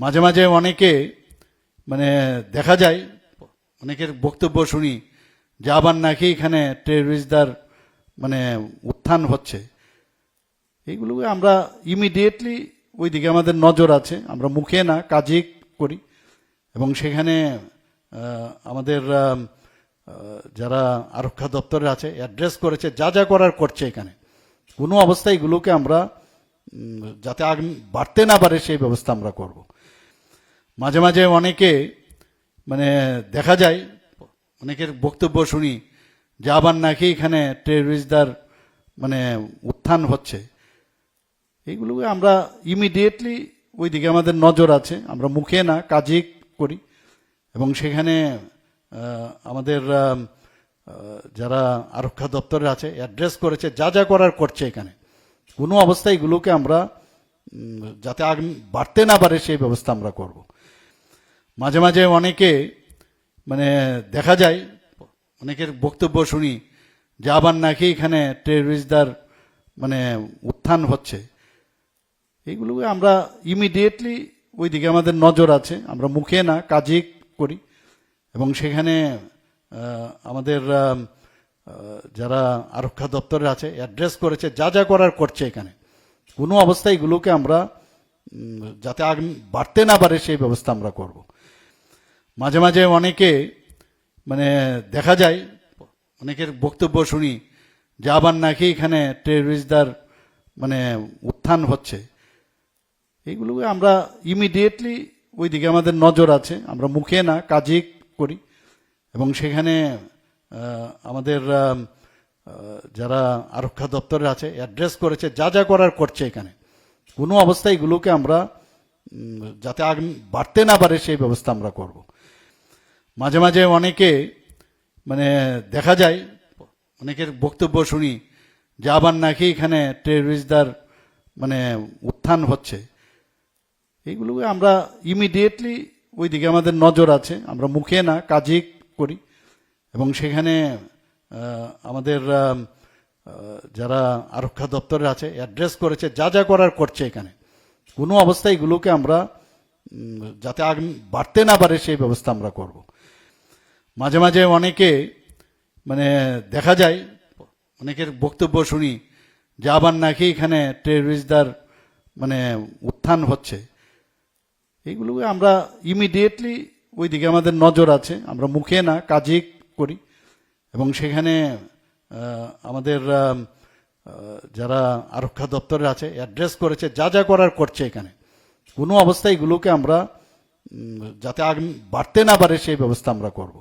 মাঝে মাঝে অনেকে মানে দেখা যায়, অনেকের বক্তব্য শুনি যে আবার নাকি এখানে টেররিস্টদের মানে উত্থান হচ্ছে। এইগুলোকে আমরা ইমিডিয়েটলি ওইদিকে আমাদের নজর আছে, আমরা মুখে না কাজে করি। এবং সেখানে আমাদের যারা আরক্ষা দপ্তরে আছে অ্যাড্রেস করেছে, যা যা করার করছে। এখানে কোনো অবস্থায় এগুলোকে আমরা যাতে আগ বাড়তে না পারে সেই ব্যবস্থা আমরা করব। মাঝে মাঝে অনেকে মানে দেখা যায়, অনেকের বক্তব্য শুনি যে আবার নাকি এখানে টেররিস্টদের মানে উত্থান হচ্ছে। এইগুলোকে আমরা ইমিডিয়েটলি ওইদিকে আমাদের নজর আছে, আমরা মুখে না কাজে করি। এবং সেখানে আমাদের যারা আরক্ষা দপ্তরে আছে অ্যাড্রেস করেছে, যা যা করার করছে। এখানে কোনো অবস্থায় এগুলোকে আমরা যাতে আগ বাড়তে না পারে সেই ব্যবস্থা আমরা করব। মাঝে মাঝে অনেকে মানে দেখা যায়, অনেকের বক্তব্য শুনি যে আবার নাকি এখানে টেররিস্টদের মানে উত্থান হচ্ছে। এইগুলোকে আমরা ইমিডিয়েটলি ওইদিকে আমাদের নজর আছে, আমরা মুখে না কাজে করি। এবং সেখানে আমাদের যারা আরক্ষা দপ্তরে আছে অ্যাড্রেস করেছে, যা যা করার করছে। এখানে কোনো অবস্থায় এগুলোকে আমরা যাতে আগ বাড়তে না পারে সেই ব্যবস্থা আমরা করব। মাঝে মাঝে অনেকে মানে দেখা যায়, অনেকের বক্তব্য শুনি যে আবার নাকি এখানে টেররিস্টদের মানে উত্থান হচ্ছে। এইগুলোকে আমরা ইমিডিয়েটলি ওইদিকে আমাদের নজর আছে, আমরা মুখে না কাজে করি। এবং সেখানে আমাদের যারা আরক্ষা দপ্তরে আছে অ্যাড্রেস করেছে, যা যা করার করছে। এখানে কোনো অবস্থায় এগুলোকে আমরা যাতে আগ বাড়তে না পারে সেই ব্যবস্থা আমরা করব। মাঝে মাঝে অনেকে মানে দেখা যায়, অনেকের বক্তব্য শুনি যে আবার নাকি এখানে টেররিস্টদের মানে উত্থান হচ্ছে। এইগুলোকে আমরা ইমিডিয়েটলি ওইদিকে আমাদের নজর আছে, আমরা মুখে না কাজে করি। এবং সেখানে আমাদের যারা আরক্ষা দপ্তরে আছে অ্যাড্রেস করেছে, যা যা করার করছে। এখানে কোনো অবস্থায় এগুলোকে আমরা যাতে আগ বাড়তে না পারে সেই ব্যবস্থা আমরা করব। মাঝে মাঝে অনেকে মানে দেখা যায়, অনেকের বক্তব্য শুনি যে আবার নাকি এখানে টেররিস্টদের মানে উত্থান হচ্ছে। এইগুলোকে আমরা ইমিডিয়েটলি ওইদিকে আমাদের নজর আছে, আমরা মুখে না কাজে করি। এবং সেখানে আমাদের যারা আরক্ষা দপ্তরে আছে অ্যাড্রেস করেছে, যা যা করার করছে। এখানে কোনো অবস্থায় এগুলোকে আমরা যাতে আগ বাড়তে না পারে সেই ব্যবস্থা আমরা করব।